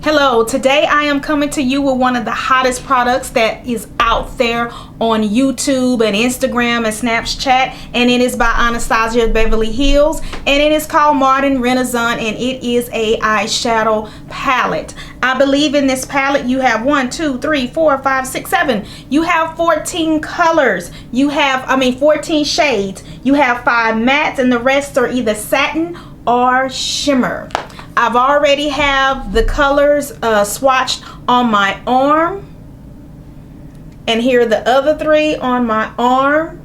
Hello, today I am coming to you with one of the hottest products that is out there on YouTube and Instagram and Snapchat, and it is by Anastasia Beverly Hills, and it is called Modern Renaissance, and it is a eyeshadow palette. I believe in this palette you have 1, 2, 3, 4, 5, 6, 7. You have 14 colors. You have, 14 shades. You have 5 mattes, and the rest are either satin or shimmer. I've already have the colors swatched on my arm, and here are the other 3 on my arm,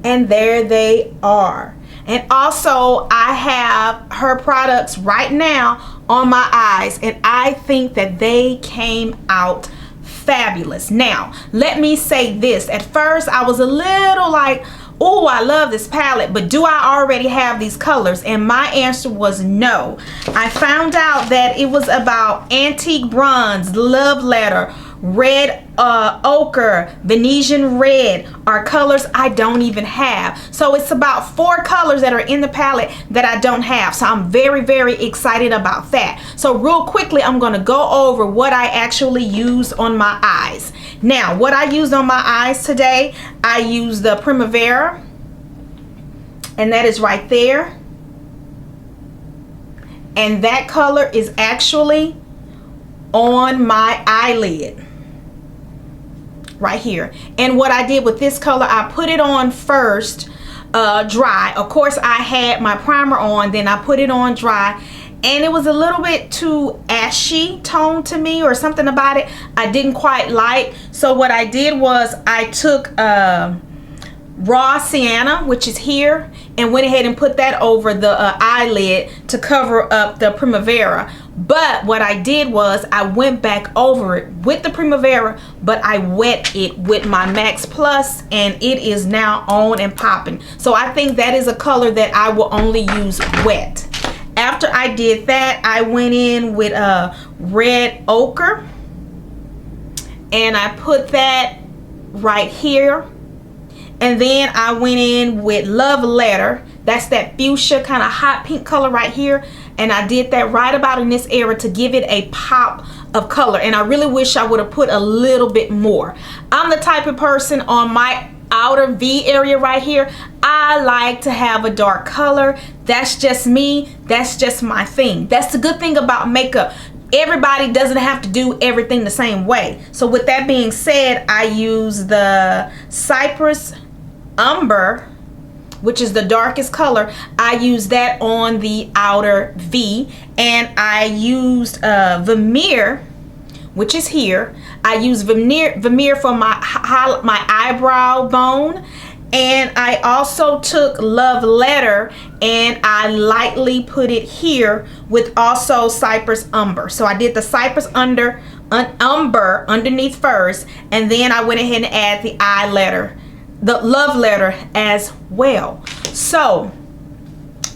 and there they are. And also I have her products right now on my eyes, and I think that they came out fabulous. Now let me say this, at first I was a little like, oh, I love this palette, but do I already have these colors? And my answer was no. I found out that it was about antique bronze, love letter, red ochre, Venetian red are colors I don't even have. So it's about 4 colors that are in the palette that I don't have. So I'm very, very excited about that. So real quickly, I'm going to go over what I actually use on my eyes. Now, what I used on my eyes today, I used the Primavera, and that is right there. And that color is actually on my eyelid right here. And what I did with this color, I put it on first dry. Of course, I had my primer on, then I put it on dry, and it was a little bit too ashy tone to me, or something about it I didn't quite like. So what I did was I took raw sienna, which is here, and went ahead and put that over the eyelid to cover up the Primavera. But what I did was I went back over it with the Primavera, but I wet it with my Max Plus, and it is now on and popping. So I think that is a color that I will only use wet. After I did that, I went in with red ochre, and I put that right here. And then I went in with love letter. That's that fuchsia kind of hot pink color right here. And I did that right about in this area to give it a pop of color. And I really wish I would have put a little bit more. I'm the type of person on my outer V area right here, I like to have a dark color. That's just me. That's just my thing. That's the good thing about makeup. Everybody doesn't have to do everything the same way. So with that being said, I use the Cypress Umber, which is the darkest color. I use that on the outer V, and I used Vermeer, which is here. I use Vermeer for my eyebrow bone, and I also took love letter and I lightly put it here with also Cypress Umber. So I did the Cypress Umber underneath first, and then I went ahead and add the the love letter as well. So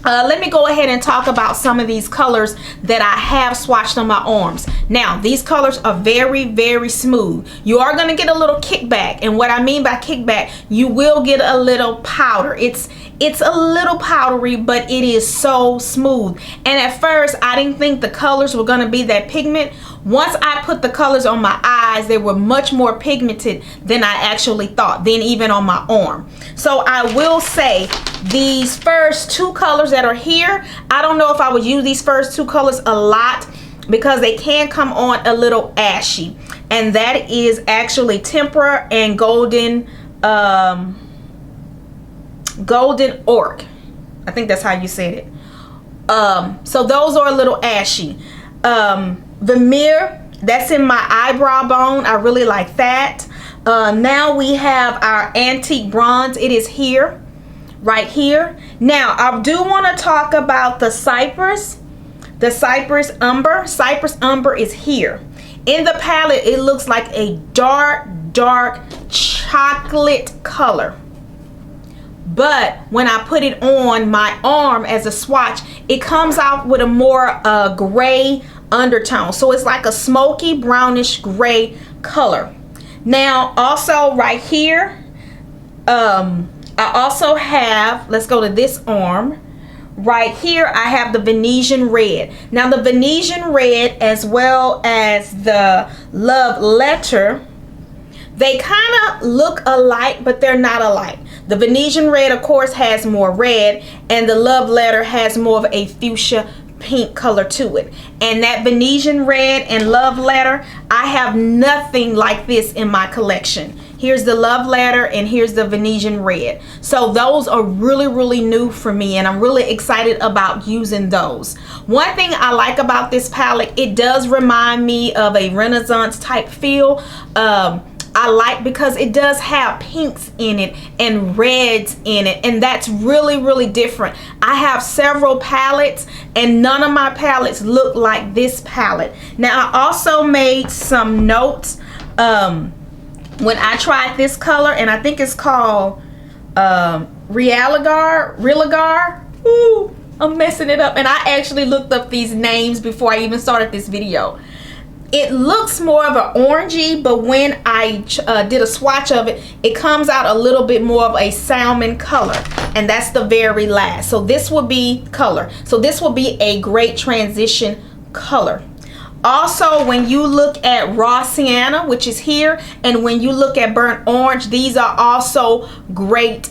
let me go ahead and talk about some of these colors that I have swatched on my arms. Now, these colors are very, very smooth. You are going to get a little kickback, and what I mean by kickback, you will get a little powder. It's a little powdery, but it is so smooth. And at first, I didn't think the colors were going to be that pigment. Once I put the colors on my eyes, they were much more pigmented than I actually thought, than even on my arm. So I will say, these first 2 colors that are here, I don't know if I would use these first 2 colors a lot because they can come on a little ashy. And that is actually Tempera and Golden Orc. I think that's how you said it. So those are a little ashy. Vermeer, that's in my eyebrow bone. I really like that. Now we have our antique bronze. It is here, right here. Now I do want to talk about the Cypress Umber. Cypress Umber is here. In the palette, it looks like a dark chocolate color. but when I put it on my arm as a swatch, it comes out with a more gray undertone. So it's like a smoky brownish gray color. Now also right here, I also have, let's go to this arm. Right here I have the Venetian red. Now the Venetian red as well as the Love Letter, they kind of look alike, but they're not alike. The Venetian red, of course, has more red, and the Love Letter has more of a fuchsia pink color to it. And that Venetian red and Love Letter, I have nothing like this in my collection. Here's the Love Letter and here's the Venetian red. So those are really, really new for me, and I'm really excited about using those. One thing I like about this palette, it does remind me of a Renaissance type feel. I like because it does have pinks in it and reds in it, and that's really, really different. I have several palettes and none of my palettes look like this palette. Now I also made some notes when I tried this color, and I think it's called Realigar. Ooh, I'm messing it up, and I actually looked up these names before I even started this video. It looks more of an orangey, but when I did a swatch of it, it comes out a little bit more of a salmon color, and that's the very last. So this will be color. So this will be a great transition color. Also, when you look at raw sienna, which is here, and when you look at burnt orange, these are also great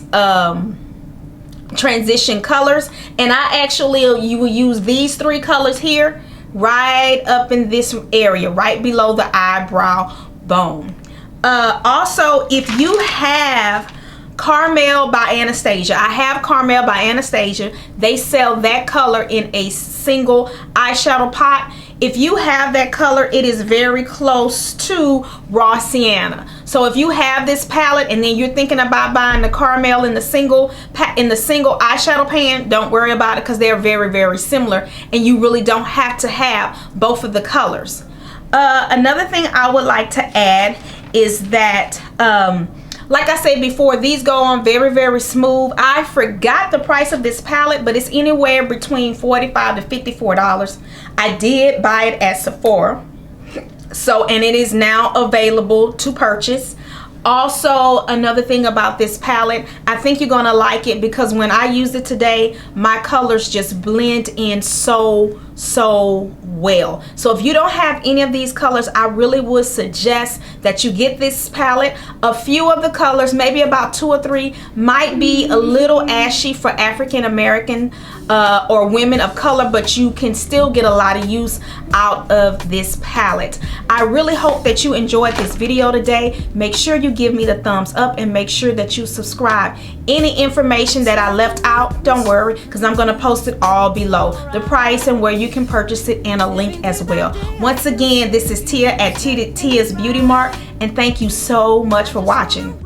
transition colors. And I actually, you will use these three colors here, right up in this area, right below the eyebrow bone. Also, if you have Caramel by Anastasia, I have Caramel by Anastasia. They sell that color in a single eyeshadow pot. If you have that color, it is very close to raw sienna. So if you have this palette and then you're thinking about buying the Caramel in the single eyeshadow pan, don't worry about it, because they're very, very similar, and you really don't have to have both of the colors. Another thing I would like to add is that like I said before, these go on very, very smooth. I forgot the price of this palette, but it's anywhere between $45 to $54. I did buy it at Sephora. So, and it is now available to purchase. Also, another thing about this palette, I think you're gonna like it because when I used it today, my colors just blend in so well. So if you don't have any of these colors, I really would suggest that you get this palette. A few of the colors, maybe about 2 or 3, might be a little ashy for African American or women of color, but you can still get a lot of use out of this palette. I really hope that you enjoyed this video today. Make sure you give me the thumbs up and make sure that you subscribe. Any information that I left out, don't worry, because I'm going to post it all below. The price and where you can purchase it, and a link as well. Once again, this is Tia at Tia's Beauty Mart, and thank you so much for watching.